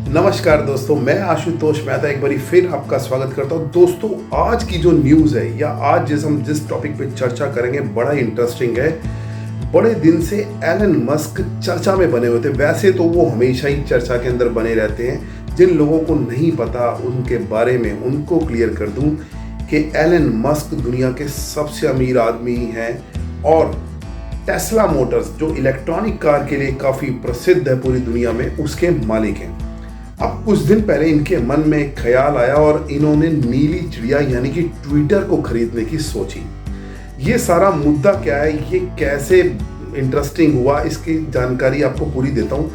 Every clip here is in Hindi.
नमस्कार दोस्तों, मैं आशुतोष मेहता एक बारी फिर आपका स्वागत करता हूं। दोस्तों, आज की जो न्यूज़ है या आज हम जिस टॉपिक पे चर्चा करेंगे बड़ा इंटरेस्टिंग है। बड़े दिन से एलन मस्क चर्चा में बने हुए थे। वैसे तो वो हमेशा ही चर्चा के अंदर बने रहते हैं। जिन लोगों को नहीं पता उनके बारे में उनको क्लियर कर दूं कि एलन मस्क दुनिया के सबसे अमीर आदमी हैं और टेस्ला मोटर्स जो इलेक्ट्रॉनिक कार के लिए काफ़ी प्रसिद्ध है पूरी दुनिया में, उसके मालिक हैं। अब कुछ दिन पहले इनके मन में एक ख्याल आया और इन्होंने नीली चिड़िया यानी कि ट्विटर को खरीदने की सोची। ये सारा मुद्दा क्या है, ये कैसे इंटरेस्टिंग हुआ, इसकी जानकारी आपको पूरी देता हूँ।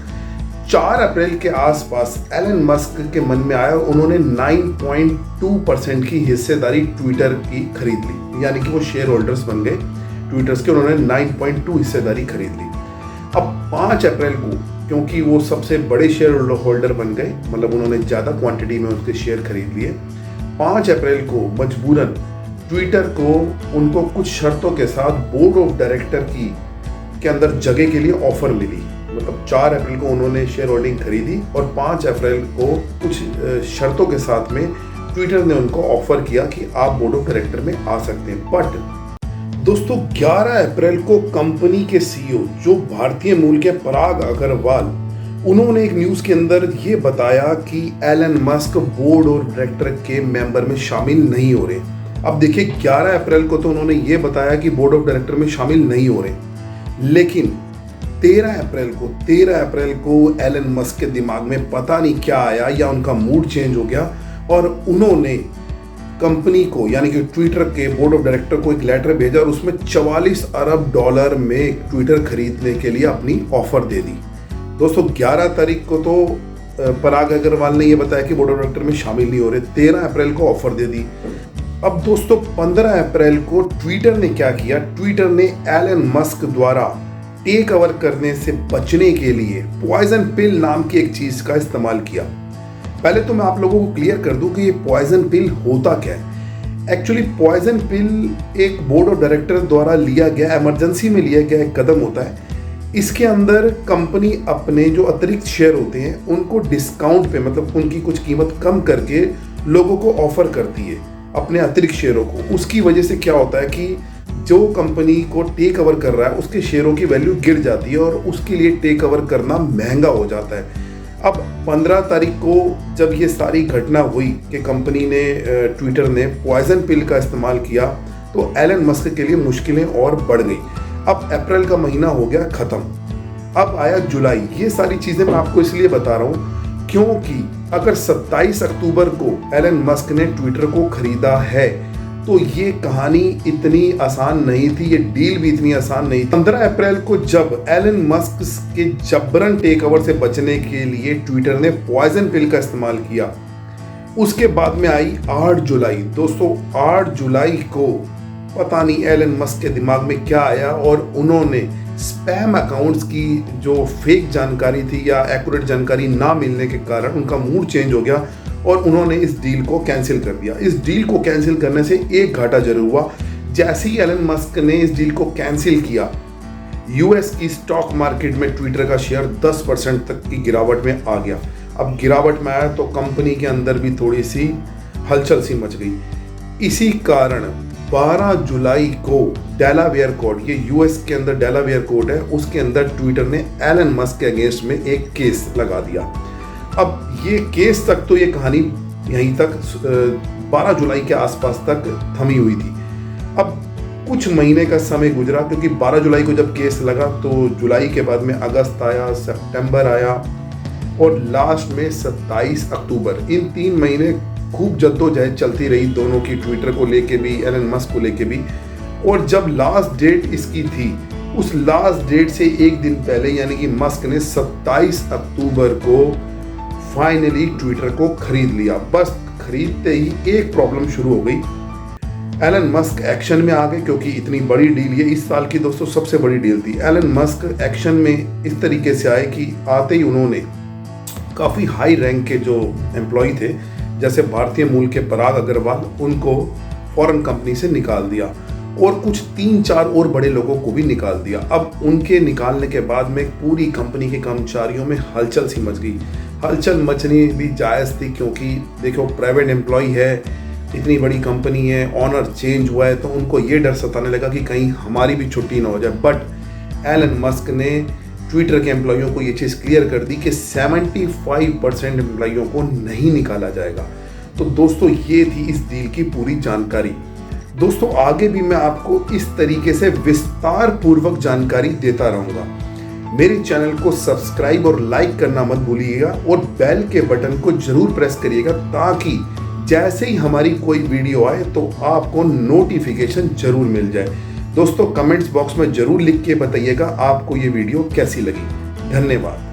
4 अप्रैल के आसपास एलन मस्क के मन में आया और उन्होंने 9.2% की हिस्सेदारी ट्विटर की खरीद ली, यानी कि वो शेयर होल्डर्स बन गए ट्विटर्स के। उन्होंने 9.2 हिस्सेदारी खरीद ली। अब 5 अप्रैल को, क्योंकि वो सबसे बड़े शेयर होल्डर बन गए, मतलब उन्होंने ज़्यादा क्वांटिटी में उसके शेयर खरीद लिए, 5 अप्रैल को मजबूरन ट्विटर को उनको कुछ शर्तों के साथ बोर्ड ऑफ डायरेक्टर के अंदर जगह के लिए ऑफर मिली। मतलब 4 अप्रैल को उन्होंने शेयर होल्डिंग खरीदी और 5 अप्रैल को कुछ शर्तों के साथ में ट्विटर ने उनको ऑफर किया कि आप बोर्ड ऑफ डायरेक्टर में आ सकते हैं। बट दोस्तों, 11 अप्रैल को कंपनी के सीईओ जो भारतीय मूल के पराग अग्रवाल, उन्होंने एक न्यूज़ के अंदर ये बताया कि एलन मस्क बोर्ड और डायरेक्टर के मेंबर में शामिल नहीं हो रहे। अब देखिए, 11 अप्रैल को तो उन्होंने ये बताया कि बोर्ड ऑफ डायरेक्टर में शामिल नहीं हो रहे, लेकिन 13 अप्रैल को एलन मस्क के दिमाग में पता नहीं क्या आया या उनका मूड चेंज हो गया और उन्होंने कंपनी को यानी कि ट्विटर के बोर्ड ऑफ डायरेक्टर को एक लेटर भेजा और उसमें $44 अरब में ट्विटर खरीदने के लिए अपनी ऑफर दे दी। दोस्तों, 11 तारीख को तो पराग अग्रवाल ने यह बताया कि बोर्ड ऑफ डायरेक्टर में शामिल नहीं हो रहे। 13 अप्रैल को ऑफर दे दी। अब दोस्तों, 15 अप्रैल को ट्विटर ने क्या किया, ट्विटर ने एलन मस्क द्वारा टेक ओवर करने से बचने के लिए पॉइजन पिल नाम की एक चीज का इस्तेमाल किया। पहले तो मैं आप लोगों को क्लियर कर दूं कि ये पॉइजन पिल होता क्या है। एक्चुअली पॉइजन पिल एक बोर्ड ऑफ डायरेक्टर द्वारा लिया गया, इमरजेंसी में लिया गया एक कदम होता है। इसके अंदर कंपनी अपने जो अतिरिक्त शेयर होते हैं उनको डिस्काउंट पे, मतलब उनकी कुछ कीमत कम करके लोगों को ऑफर करती है अपने अतिरिक्त शेयरों को। उसकी वजह से क्या होता है कि जो कंपनी को टेक ओवर कर रहा है उसके शेयरों की वैल्यू गिर जाती है और उसके लिए टेक ओवर करना महंगा हो जाता है। अब 15 तारीख को जब ये सारी घटना हुई कि कंपनी ने ट्विटर ने पॉइजन पिल का इस्तेमाल किया, तो एलन मस्क के लिए मुश्किलें और बढ़ गई। अब अप्रैल का महीना हो गया ख़त्म, अब आया जुलाई। ये सारी चीज़ें मैं आपको इसलिए बता रहा हूँ क्योंकि अगर 27 अक्टूबर को एलन मस्क ने ट्विटर को खरीदा है तो ये कहानी इतनी आसान नहीं थी, ये डील भी इतनी आसान नहीं थी। 15 अप्रैल को जब एलन मस्क के जबरन टेक ओवर से बचने के लिए ट्विटर ने पॉइजन पिल का इस्तेमाल किया, उसके बाद में आई 8 जुलाई। दोस्तों, 8 जुलाई को पता नहीं एलन मस्क के दिमाग में क्या आया और उन्होंने स्पैम अकाउंट्स की जो फेक जानकारी थी या एक्यूरेट जानकारी ना मिलने के कारण उनका मूड चेंज हो गया और उन्होंने इस डील को कैंसिल कर दिया। इस डील को कैंसिल करने से एक घाटा जरूर हुआ। जैसे ही एलन मस्क ने इस डील को कैंसिल किया, यूएस की स्टॉक मार्केट में ट्विटर का शेयर 10% तक की गिरावट में आ गया। अब गिरावट में आया तो कंपनी के अंदर भी थोड़ी सी हलचल सी मच गई। इसी कारण 12 जुलाई को डेलावेयर कोर्ट, ये यूएस के अंदर डेलावेयर कोर्ट है, उसके अंदर ट्विटर ने एलन मस्क के अगेंस्ट में एक केस लगा दिया। अब ये केस तक तो ये कहानी यहीं तक 12 जुलाई के आसपास तक थमी हुई थी। अब कुछ महीने का समय गुजरा, क्योंकि 12 जुलाई को जब केस लगा तो जुलाई के बाद में अगस्त आया, सितंबर आया और लास्ट में 27 अक्टूबर। इन 3 महीने खूब जद्दोजहद चलती रही दोनों की, ट्विटर को लेके भी, एलन मस्क को लेके भी। और जब लास्ट डेट इसकी थी, उस लास्ट डेट से एक दिन पहले यानी कि मस्क ने 27 अक्टूबर को फाइनली ट्विटर को खरीद लिया। बस खरीदते ही एक प्रॉब्लम शुरू हो गई। एलन मस्क एक्शन में आ गए, क्योंकि इतनी बड़ी डील, ये इस साल की दोस्तों सबसे बड़ी डील थी। एलन मस्क एक्शन में इस तरीके से आए कि आते ही उन्होंने काफ़ी हाई रैंक के जो एम्प्लॉय थे, जैसे भारतीय मूल के पराग अग्रवाल, उनको फॉरेन कंपनी से निकाल दिया और कुछ 3-4 और बड़े लोगों को भी निकाल दिया। अब उनके निकालने के बाद में पूरी कंपनी के कर्मचारियों में हलचल सी मच गई। हलचल मचनी भी जायज़ थी, क्योंकि देखो प्राइवेट एम्प्लॉय है, इतनी बड़ी कंपनी है, ऑनर चेंज हुआ है, तो उनको ये डर सताने लगा कि कहीं हमारी भी छुट्टी ना हो जाए। बट एलन मस्क ने ट्विटर के एम्प्लॉइयों को ये चीज़ क्लियर कर दी कि 75% एम्प्लॉइयों को नहीं निकाला जाएगा। तो दोस्तों ये थी इस डील की पूरी जानकारी। दोस्तों आगे भी मैं आपको इस तरीके से विस्तार पूर्वक जानकारी देता रहूँगा। मेरे चैनल को सब्सक्राइब और लाइक करना मत भूलिएगा और बेल के बटन को जरूर प्रेस करिएगा, ताकि जैसे ही हमारी कोई वीडियो आए तो आपको नोटिफिकेशन जरूर मिल जाए। दोस्तों कमेंट्स बॉक्स में जरूर लिख के बताइएगा आपको ये वीडियो कैसी लगी। धन्यवाद।